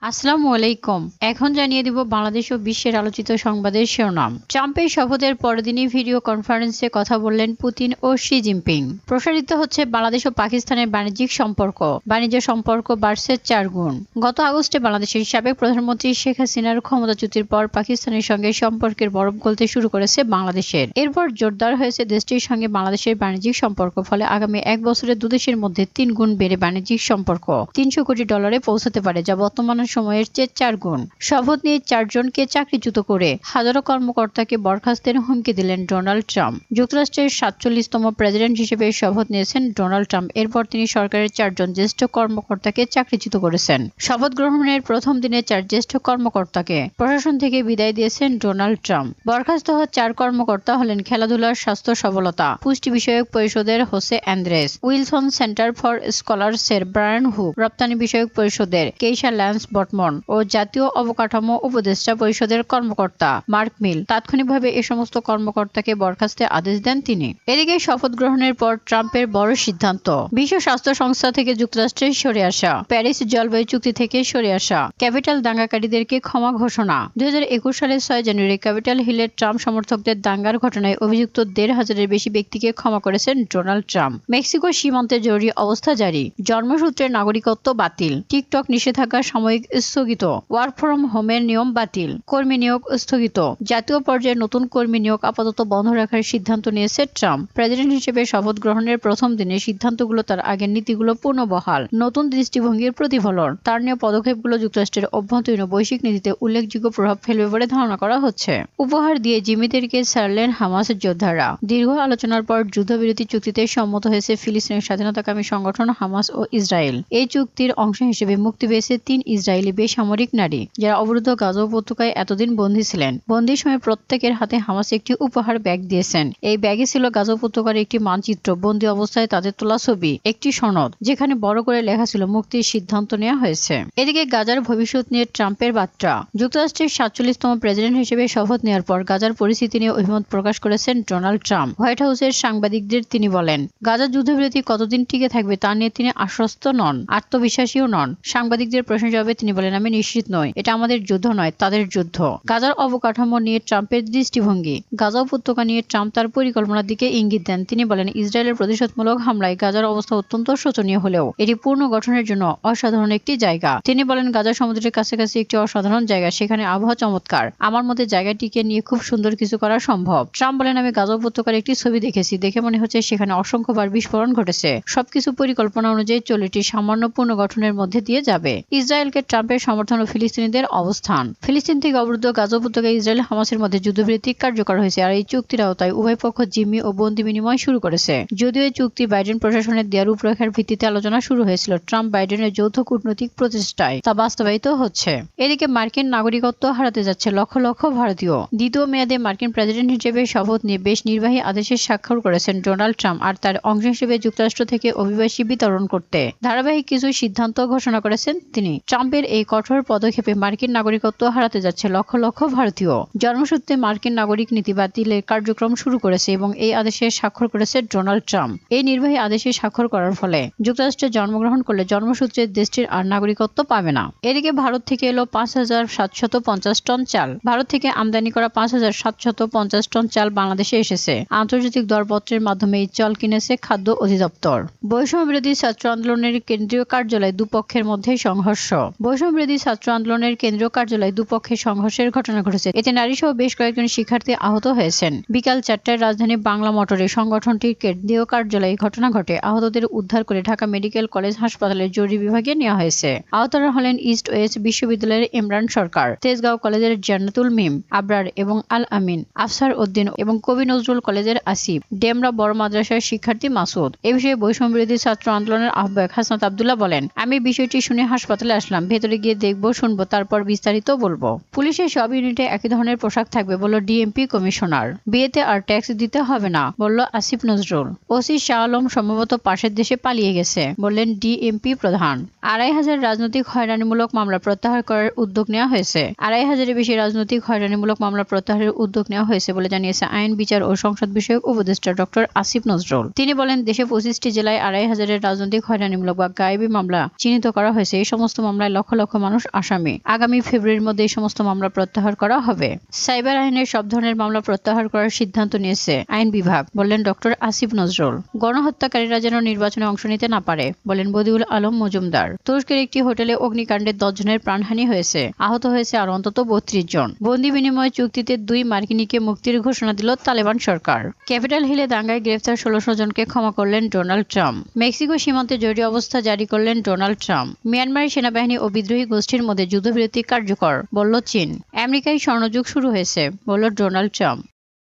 আসসালামু আলাইকুম। এখন জানিয়ে দিব বাংলাদেশ ও বিশ্বের আলোচিত সংবাদের শিরোনাম। ট্রাম্পের শপথের পরদিনই ভিডিও কনফারেন্সে কথা বললেন পুতিন ও শি জিনপিং। প্রসারিত হচ্ছে বাংলাদেশ ও পাকিস্তানের বাণিজ্যিক সম্পর্ক। বাণিজ্য সম্পর্ক বাড়ছে 4 গুণ। গত আগস্টে বাংলাদেশের সাবেক প্রধানমন্ত্রী শেখ হাসিনার ক্ষমতাচ্যুতির পর পাকিস্তানের সঙ্গে সম্পর্কের বরফ গলতে শুরু করেছে বাংলাদেশের। এরপর জোরদার হয়েছে দেশটির সঙ্গে বাংলাদেশের বাণিজ্যিক সম্পর্ক। ফলে আগামী 1 বছরে দুদেশের মধ্যে 3 গুণ বেড়ে বাণিজ্যিক সম্পর্ক $300 কোটি পৌঁছাতে পারে, যা বর্তমান সময়ের চেয়ে 4 গুণ। শপথ নিয়ে 4 জনকে চাকরিচ্যুত করে হাজারো কর্মকর্তাকে বরখাস্তের হুমকি দিলেন ডোনাল্ড ট্রাম্প। যুক্তরাষ্ট্রের 47তম প্রেসিডেন্ট হিসেবে শপথ নিয়েছেন ডোনাল্ড ট্রাম্প। এরপর তিনি সরকারের 4 জন জ্যেষ্ঠ কর্মকর্তাকে চাকরিচ্যুত করেছেন। শপথ গ্রহণের প্রথম দিনে 4 জ্যেষ্ঠ কর্মকর্তাকে প্রশাসন থেকে বিদায় দিয়েছেন ডোনাল্ড ট্রাম্প। বরখাস্ত হওয়া 4 কর্মকর্তা হলেন খেলাধুলার স্বাস্থ্য সবলতা পুষ্টি বিষয়ক পরিষদের Jose Andres, Wilson center for স্কলারসের ব্রায়ান হুক, রপ্তানি বিষয়ক পরিষদের কেইশা ল্যান্স বটমন ও জাতীয় অবকাঠামো উপদেষ্টা পরিষদের কর্মকর্তা মার্ক মিল। তাৎক্ষণিকভাবে এ সমস্ত কর্মকর্তাকে বরখাস্তের আদেশ দেন তিনি। এদিকে শপথ গ্রহণের পর ট্রাম্পের বড় সিদ্ধান্ত, বিশ্ব স্বাস্থ্য সংস্থা থেকে যুক্তরাষ্ট্রের সরে আসা, প্যারিস জলবায়ু চুক্তি থেকে সরে আসা, ক্যাপিটাল দাঙ্গাকারীদেরকে ক্ষমা ঘোষণা। 2021 সালের 6 জানুয়ারি ক্যাপিটাল হিলের ট্রাম্প সমর্থকদের দাঙ্গার ঘটনায় অভিযুক্ত 1,500-এর বেশি ব্যক্তিকে ক্ষমা করেছেন ডোনাল্ড ট্রাম্প। মেক্সিকো সীমান্তে জরুরি অবস্থা জারি, জন্মসূত্রে নাগরিকত্ব বাতিল, টিকটক নিষেধাজ্ঞা সাময়িক স্থগিত, ওয়ার্ক ফ্রম হোমের নিয়ম বাতিল, কর্মী নিয়োগ স্থগিত। জাতীয় পর্যায়ে নতুন কর্মী নিয়োগ আপাতত বন্ধ রাখার সিদ্ধান্ত নিয়েছে ট্রাম্প। প্রেসিডেন্ট হিসেবে শপথ গ্রহণের প্রথম দিনে সিদ্ধান্তগুলো তার আগের নীতিগুলো পুনর্বহাল, নতুন দৃষ্টিভঙ্গির প্রতিফলন। তার নেওয়া পদক্ষেপগুলো যুক্তরাষ্ট্রের অভ্যন্তরীণ ও বৈশ্বিক নীতিতে উল্লেখযোগ্য প্রভাব ফেলবে বলে ধারণা করা হচ্ছে। উপহার দিয়ে জিম্মিদেরকে ছাড়লেন হামাস যোদ্ধারা। দীর্ঘ আলোচনার পর যুদ্ধবিরতি চুক্তিতে সম্মত হয়েছে ফিলিস্তিনের স্বাধীনতাকামী সংগঠন হামাস ও ইসরায়েল। এই চুক্তির অংশ হিসেবে মুক্তি পেয়েছে 3 ইসরায়েলি বেসামরিক নারী, যারা অবরুদ্ধ গাজা উপত্যকায় এতদিন বন্দী ছিলেন। বন্দির সময় প্রত্যেকের হাতে হামাস একটি উপহার ব্যাগ দিয়েছেন। এই ব্যাগে ছিল গাজা উপত্যকার একটি মানচিত্র, বন্দী অবস্থায় তাদের তোলা ছবি, একটি সনদ যেখানে বড় করে লেখা ছিল মুক্তির সিদ্ধান্ত নেওয়া হয়েছে। এদিকে গাজার ভবিষ্যৎ নিয়ে ট্রাম্পের বার্তা। যুক্তরাষ্ট্রের 47তম প্রেসিডেন্ট হিসেবে শপথ নেওয়ার পর গাজার পরিস্থিতি নিয়ে অভিমত প্রকাশ করেছেন ডোনাল্ড ট্রাম্প। হোয়াইট হাউসের সাংবাদিকদের তিনি বলেন, গাজার যুদ্ধবিরতি কতদিন টিকে থাকবে তা নিয়ে তিনি আশ্বস্ত নন, আত্মবিশ্বাসীও নন। সাংবাদিকদের প্রশ্নের জবাবে তিনি বলেন, আমি নিশ্চিত নই, এটা আমাদের যুদ্ধ নয়, তাদের যুদ্ধ। গাজার অবকাঠামো নিয়ে ট্রাম্পের দৃষ্টিভঙ্গি। গাজা উপত্যকা নিয়ে ট্রাম্প তার পরিকল্পনার দিকে ইঙ্গিত দেন। তিনি বলেন, ইসরায়েলের প্রতিশোধমূলক হামলায় গাজার অবস্থা অত্যন্ত শোচনীয় হলেও এটি পূর্ণ গঠনের জন্য অসাধারণ একটি জায়গা। তিনি বলেন, গাজা সমুদ্রের কাছাকাছি একটি অসাধারণ জায়গা, সেখানে আবহাওয়া চমৎকার। আমার মতে জায়গাটিকে নিয়ে খুব সুন্দর কিছু করা সম্ভব। ট্রাম্প বলেন, আমি গাজা উপত্যকার একটি ছবি দেখেছি, দেখে মনে হচ্ছে সেখানে অসংখ্যবার বিস্ফোরণ ঘটেছে। সবকিছু পরিকল্পনা অনুযায়ী চলেটি সামান্য পুনর্গঠনের মধ্যে দিয়ে যাবে। ইসরায়েলকে ট্রাম্পের সমর্থন ও ফিলিস্তিনিদের অবস্থান। ফিলিস্তিন থেকে অবরুদ্ধ গাজা উপত্যকায় ইসরায়েল হামাসের মধ্যে যুদ্ধবিরতি কার্যকর হয়েছে, আর এই চুক্তির আওতায় উভয় পক্ষ জিম্মি ও বন্দী বিনিময় শুরু করেছে। যদিও এই চুক্তি বাইডেন প্রশাসনের দেওয়া রূপরেখার ভিত্তিতে আলোচনা শুরু হয়েছিল, ট্রাম্প বাইডেনের যৌথ কূটনৈতিক প্রচেষ্টায় তা বাস্তবায়িত হচ্ছে। এদিকে মার্কিন নাগরিকত্ব হারাতে যাচ্ছে লক্ষ লক্ষ ভারতীয়। দ্বিতীয় মেয়াদে মার্কিন প্রেসিডেন্ট হিসেবে শপথ নিয়ে বেশ নির্বাহী আদেশে স্বাক্ষর করেছেন ডোনাল্ড ট্রাম্প, আর তার অংশ হিসেবে যুক্তরাষ্ট্র থেকে অভিবাসী বিতরণ করতে ধারাবাহিক কিছু সিদ্ধান্ত ঘোষণা করেছেন তিনি। ট্রাম্পের এই কঠোর পদক্ষেপে মার্কিন নাগরিকত্ব হারাতে যাচ্ছে লক্ষ লক্ষ ভারতীয়। জন্মসূত্রে মার্কিন নাগরিক নীতি বাতিলের কার্যক্রম শুরু করেছে এবং এই আদেশে স্বাক্ষর করেছে ডোনাল্ড ট্রাম্প। এই নির্বাহী আদেশে স্বাক্ষর করার ফলে যুক্তরাষ্ট্রে জন্মগ্রহণ করলে জন্মসূত্রে দেশটির আর নাগরিকত্ব পাবে না। এদিকে ভারত থেকে এলো 5,750 টন চাল। ভারত থেকে আমদানি করা 5,750 টন চাল বাংলাদেশে এসেছে। আন্তর্জাতিক দরপত্রের মাধ্যমে এই চাল কিনেছে খাদ্য অধিদপ্তর। বৈষম্য বিরোধী ছাত্র আন্দোলনের কেন্দ্রীয় কার্যালয়ে দুপক্ষের মধ্যে সংঘর্ষ। বৈষম্য বিরোধী ছাত্র আন্দোলনের কেন্দ্রীয় কার্যালয়ে দুপক্ষের সংঘর্ষের ঘটনা ঘটেছে। এতে নারীসহ বেশ কয়েকজন শিক্ষার্থী আহত হয়েছেন। বিকাল 4টায় রাজধানী বাংলা মোটরে সংগঠনটির কেন্দ্রীয় কার্যালয়ে ঘটনা ঘটে। আহতদের উদ্ধার করে ঢাকা মেডিকেল কলেজ হাসপাতালের জরুরি বিভাগে নেওয়া হয়েছে। আহতরা হলেন ইস্ট ওয়েস্ট বিশ্ববিদ্যালয়ের ইমরান সরকার, তেজগাঁও কলেজের জান্নাতুল মিম আবরার এবং আল আমিন, আফসার উদ্দিন এবং কবি নজরুল কলেজের আসিফ, ডেমরা বড় মাদ্রাসার শিক্ষার্থী মাসুদ। এ বিষয়ে বৈষম্য বিরোধী ছাত্র আন্দোলনের আহ্বায়ক হাসনাত আব্দুল্লাহ বলেন, আমি বিষয়টি শুনে হাসপাতালে আসলাম, ভেতরে গিয়ে দেখবো, শুনবো, তারপর বিস্তারিত বলবো। পুলিশের সব ইউনিটে একই ধরনের পোশাক থাকবে বলল ডিএমপি কমিশনার। বিয়েতে আর ট্যাক্স দিতে হবে না বলল আসিফ নজরুল। ওসি শাহ আলম সম্ভবত পাশের দেশে পালিয়ে গেছে বললেন ডিএমপি প্রধান। 2,500 রাজনৈতিক হয়রানিমূলক মামলা প্রত্যাহার করার উদ্যোগ নেওয়া হয়েছে। 2,500-এর বেশি রাজনৈতিক হয়রানিমূলক মামলা প্রত্যাহারের উদ্যোগ নেওয়া হয়েছে বলে জানিয়েছে আইন, বিচার ও সংসদ বিষয়ক উপদেষ্টা ডক্টর আসিফ নজরুল। তিনি বলেন, দেশে 25টি জেলায় 2,500-এর রাজনৈতিক হয়রানিমূলক বা গায়েবী মামলা চিহ্নিত করা হয়েছে। এই সমস্ত মামলায় লক্ষ লক্ষ মানুষ আসামি। আগামী ফেব্রুয়ারির মধ্যে এই সমস্ত মামলা প্রত্যাহার করা হবে। সাইবার আইনের সব ধরনের মামলা প্রত্যাহার করার সিদ্ধান্ত নিয়েছে আইন বিভাগ, বললেন ডক্টর আসিফ নজরুল। গণহত্যাকারীরা যেন নির্বাচনে অংশ নিতে না পারে, বলেন বদিউল আলম মজুমদার। তুরস্কের একটি হোটেলে অগ্নিকাণ্ডে 10 জনের প্রাণহানি হয়েছে, আহত হয়েছে আর অন্তত 32 জন। বন্দি বিনিময় চুক্তিতে 2 মার্কিনীকে মুক্তির ঘোষণা দিল তালেবান সরকার। ক্যাপিটাল হিলে দাঙ্গায় গ্রেফতার 1600 জনকে ক্ষমা করলেন ডোনাল্ড ট্রাম্প। মেক্সিকো সীমান্তে জরুরি অবস্থা জারি করলেন ডোনাল্ড ট্রাম্প। মিয়ানমারের সেনাবাহিনী ও বিদ্রোহী গোষ্ঠীর মধ্যে যুদ্ধবিরতি কার্যকর, বলল চীন। আমেরিকায় স্বর্ণযুগ শুরু হয়েছে, বলল ডোনাল্ড ট্রাম্প।